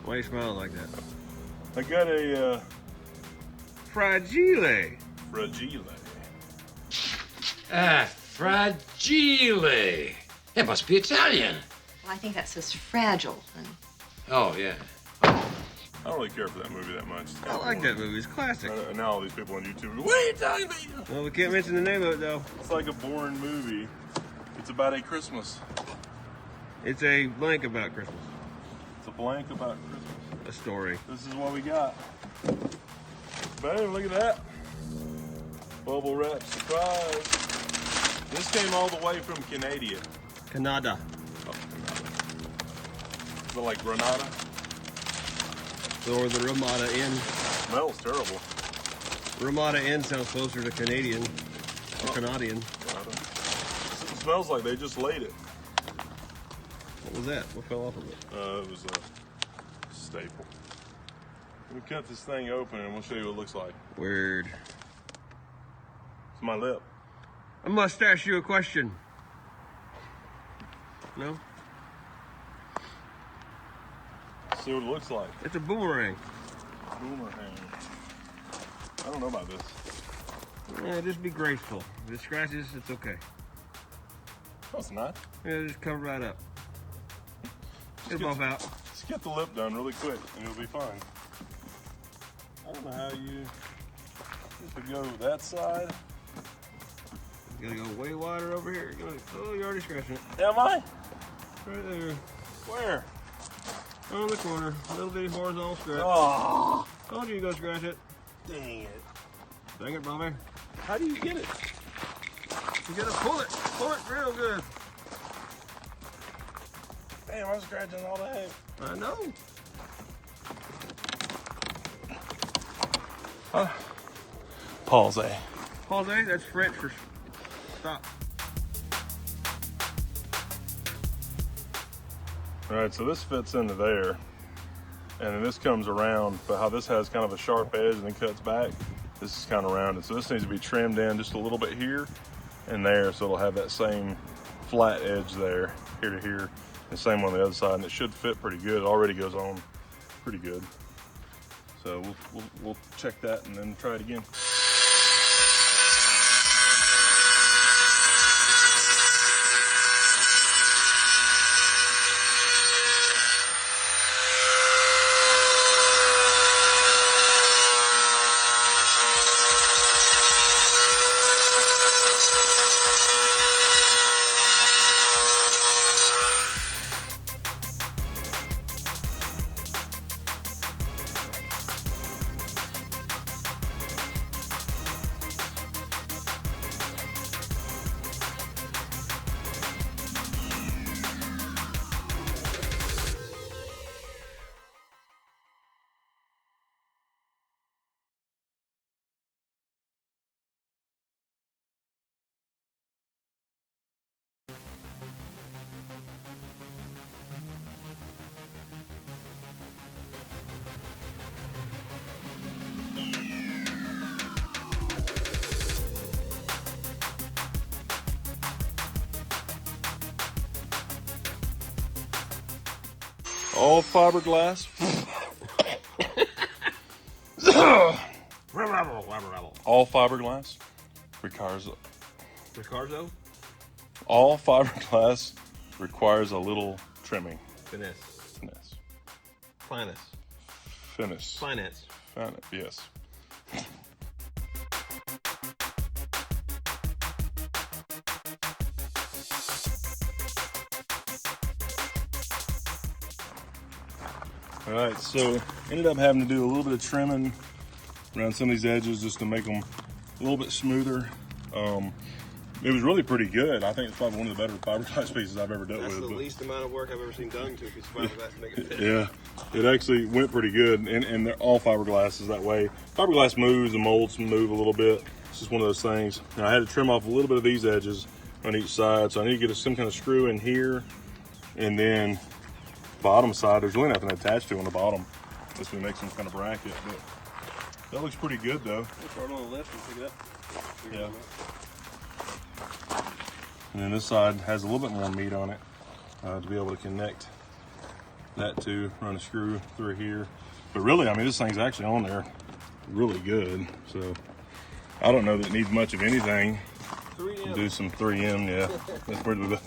Why are you smiling like that? I got a Fragile. Fragile. Ah, fragile. It must be Italian. Well, I think that says fragile, honey. Oh, yeah. I don't really care for that movie that much. I like that movie. It's classic. And now all these people on YouTube, what are you talking about? Well, we can't mention the name of it though. It's like a boring movie. It's about a Christmas. It's a blank about Christmas. It's a blank about Christmas. A story. This is what we got. Bam, look at that. Bubble wrap surprise. This came all the way from Canada. Canada. Oh, Canada. Is it like Granada? Or the Ramada Inn. Smells terrible. Ramada Inn sounds closer to Canadian. Or Canadian. It smells like they just laid it. What was that? What fell off of it? It was a staple. Let me cut this thing open and we'll show you what it looks like. Weird. It's my lip. I must ask you a question. No? See what it looks like. It's a boomerang. Boomerang. I don't know about this. Yeah, just be graceful. If it scratches, it's okay. No, it's not. Yeah, just cover right up. It'll buff out. Just get the lip done really quick and it'll be fine. I don't know how you go that side. You gotta go way wider over here. Oh, you're already scratching it. Am I? Right there. Where? On the corner. Little bitty horizontal scratch. Oh, Told you go scratch it. dang it. Dang it, Bobby. How do you get it? You gotta pull it. Pull it real good. Damn, I'm scratching all day. I know. Pause. Pause, that's French for stop. All right, so this fits into there, and then this comes around, but how this has kind of a sharp edge and then cuts back, this is kind of rounded. So this needs to be trimmed in just a little bit here and there, so it'll have that same flat edge there, here to here, and same on the other side, and it should fit pretty good. It already goes on pretty good. So we'll check that and then try it again. All fiberglass. All fiberglass requires Ricardo? all fiberglass requires a little trimming. Finesse. Finesse. Finance. Finish. Finance. Yes. All right, so ended up having to do a little bit of trimming around some of these edges just to make them a little bit smoother. It was really pretty good. I think it's probably one of the better fiberglass pieces I've ever dealt That's with. the least amount of work I've ever seen done to a piece of fiberglass to make it fit. Yeah, it actually went pretty good, and they're all fiberglass is that way. Fiberglass moves, the molds move a little bit. It's just one of those things. Now I had to trim off a little bit of these edges on each side, so I need to get some kind of screw in here, and then bottom side, there's really nothing attached to on the bottom. This would make some kind of bracket, but that looks pretty good though. Start on the left and pick it up. Yeah. And then this side has a little bit more meat on it to be able to connect that too, run a screw through here. But really, I mean, this thing's actually on there really good. So I don't know that it needs much of anything. 3M. Do some 3M, yeah. That's where the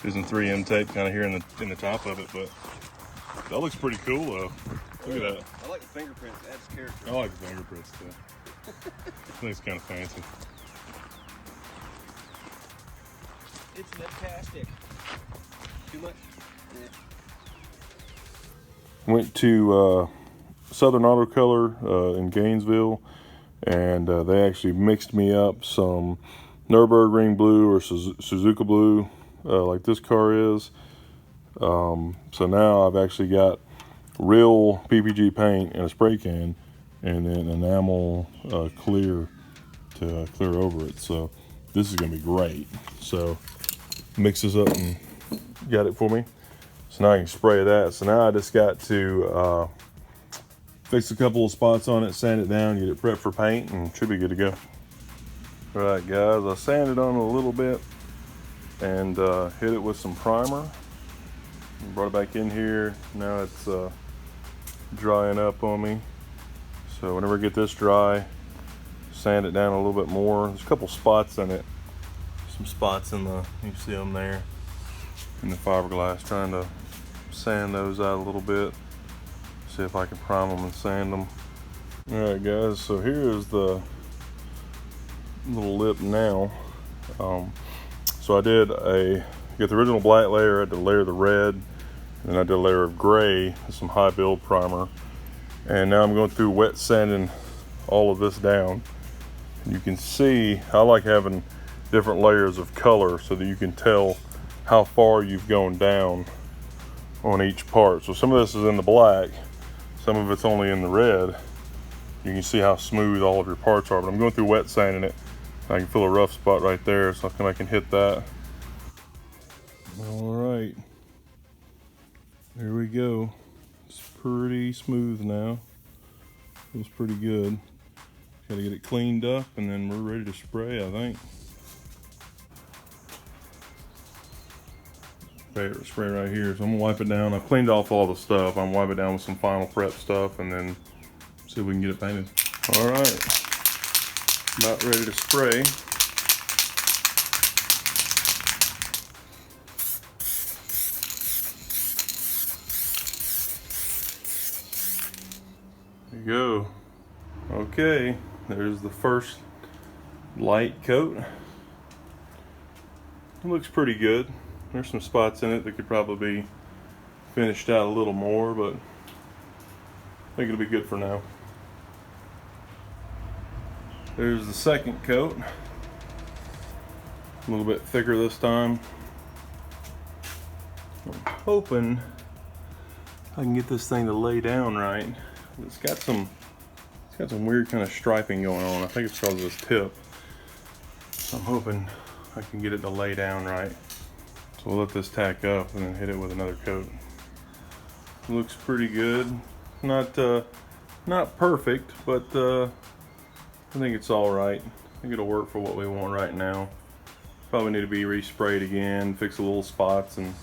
do some 3M tape kind of here in the top of it, but that looks pretty cool though. Look at that. I like the fingerprints. It adds character. I like the fingerprints too. I think it's kind of fancy. It's fantastic. Too much? Yeah. Went to Southern Auto Color in Gainesville, and they actually mixed me up some Nürburgring Blue or Suzuka Blue, like this car is. So now I've actually got real PPG paint in a spray can, and then enamel clear to clear over it. So this is gonna be great. So mix this up and got it for me. So now I can spray that. So now I just got to fix a couple of spots on it, sand it down, get it prepped for paint, and it should be good to go. All right, guys, I sanded on it a little bit and hit it with some primer. Brought it back in here. Now it's drying up on me. So whenever I get this dry, sand it down a little bit more. There's a couple spots in it. Some spots in the, you see them there, in the fiberglass. Trying to sand those out a little bit. See if I can prime them and sand them. All right, guys, so here is the little lip now. So I did get the original black layer, I had to layer the red, and I did a layer of gray with some high build primer. And now I'm going through wet sanding all of this down. And you can see, I like having different layers of color so that you can tell how far you've gone down on each part. So some of this is in the black, some of it's only in the red. You can see how smooth all of your parts are, but I'm going through wet sanding it. I can feel a rough spot right there, so I can hit that. All right, there we go. It's pretty smooth now. Feels pretty good. Got to get it cleaned up, and then we're ready to spray, I think. Spray right here. So I'm gonna wipe it down. I've cleaned off all the stuff. I'm gonna wipe it down with some final prep stuff, and then see if we can get it painted. All right, about ready to spray. There you go. Okay, there's the first light coat. It looks pretty good. There's some spots in it that could probably be finished out a little more, but I think it'll be good for now. There's the second coat. A little bit thicker this time. I'm hoping I can get this thing to lay down right. It's got some weird kind of striping going on. I think it's because of this tip. So I'm hoping I can get it to lay down right. So we'll let this tack up and then hit it with another coat. Looks pretty good. Not perfect, but I think it's all right. I think it'll work for what we want right now. Probably need to be resprayed again, fix the little spots and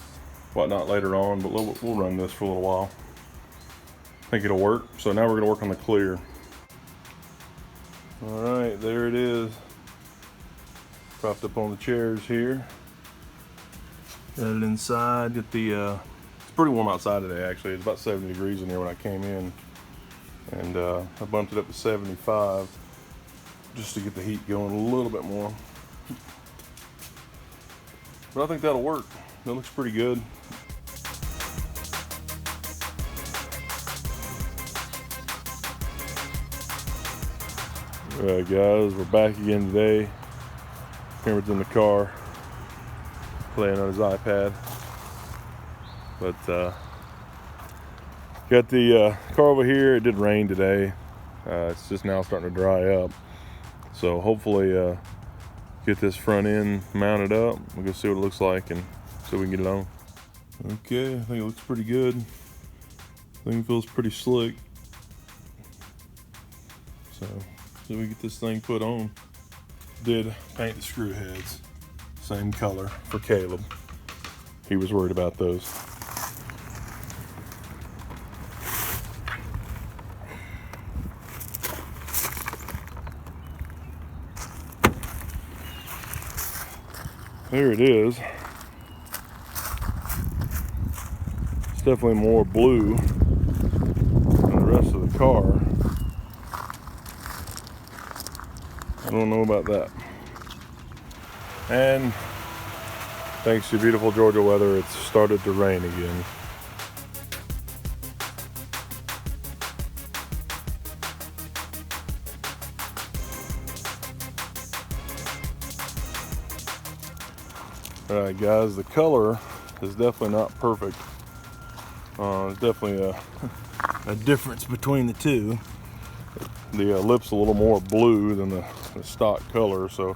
whatnot later on, but we'll run this for a little while. I think it'll work. So now we're gonna work on the clear. All right, there it is. Propped up on the chairs here. Got it inside. Get the it's pretty warm outside today actually. It's about 70 degrees in here when I came in. And I bumped it up to 75 just to get the heat going a little bit more. But I think that'll work. That looks pretty good. All right, guys, we're back again today. Cameron's in the car playing on his iPad. But got the car over here. It did rain today. It's just now starting to dry up. So hopefully get this front end mounted up. We'll go see what it looks like and so we can get it on. Okay, I think it looks pretty good. I think it feels pretty slick. So we get this thing put on. Did paint the screw heads same color for Caleb. He was worried about those. Here it is. It's definitely more blue than the rest of the car. I don't know about that. And thanks to beautiful Georgia weather, it's started to rain again. Alright guys, the color is definitely not perfect. There's definitely a difference between the two. The lip's a little more blue than the stock color, so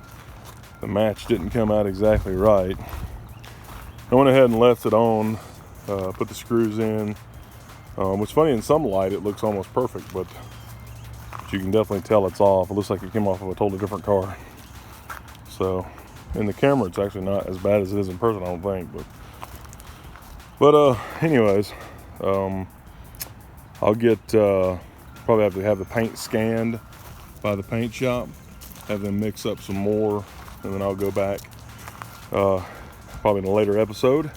the match didn't come out exactly right. I went ahead and left it on, put the screws in. What's funny, in some light it looks almost perfect, but you can definitely tell it's off. It looks like it came off of a totally different car. So in the camera it's actually not as bad as it is in person, I don't think. But anyways, I'll get probably have to have the paint scanned by the paint shop, have them mix up some more, and then I'll go back probably in a later episode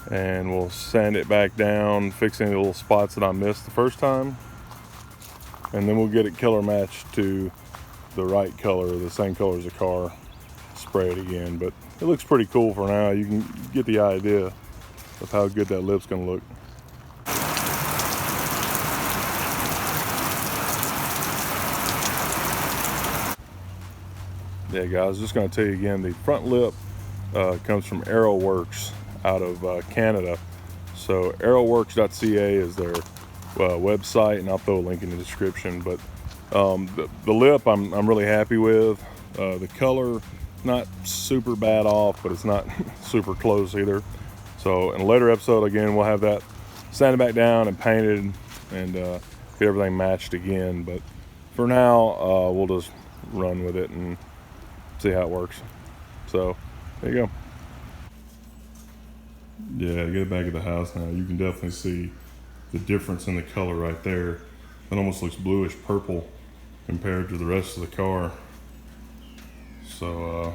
and we'll sand it back down, fix any little spots that I missed the first time, and then we'll get it color matched to the right color, the same color as the car, spray it again. But it looks pretty cool for now. You can get the idea of how good that lip's gonna look. Yeah guys, just gonna tell you again, the front lip comes from AeroWorks out of Canada. So AeroWorks.ca is their website, and I'll throw a link in the description. But the lip I'm really happy with. The color, not super bad off, but it's not super close either. So in a later episode, again, we'll have that sanded back down and painted and get everything matched again. But for now, we'll just run with it and see how it works. So there you go. Yeah, get it back at the house now. You can definitely see the difference in the color right there. It almost looks bluish purple compared to the rest of the car. So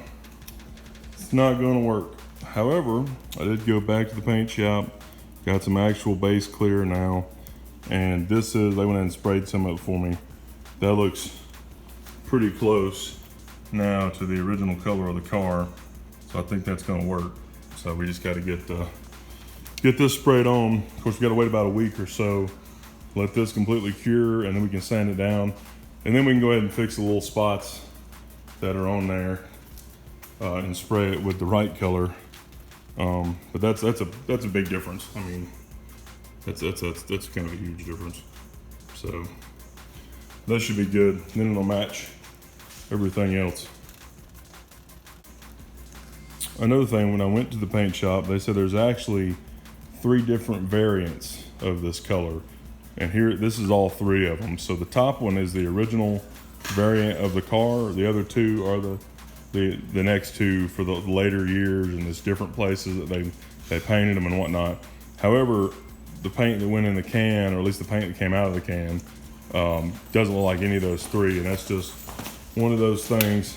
it's not going to work. However, I did go back to the paint shop, got some actual base clear now, and this is, they went in and sprayed some of it for me. That looks pretty close now to the original color of the car, so I think that's going to work. So we just got to get this sprayed on. Of course, we got to wait about a week or so, let this completely cure, and then we can sand it down, and then we can go ahead and fix the little spots that are on there and spray it with the right color. But that's a big difference. I mean, that's kind of a huge difference. So that should be good. Then it'll match everything else. Another thing, when I went to the paint shop, they said there's actually 3 different variants of this color, and here, this is all 3 of them. So the top one is the original variant of the car. The other 2 are the next 2 for the later years, and there's different places that they painted them and whatnot. However, the paint that went in the can, or at least the paint that came out of the can, doesn't look like any of those 3, and that's just one of those things.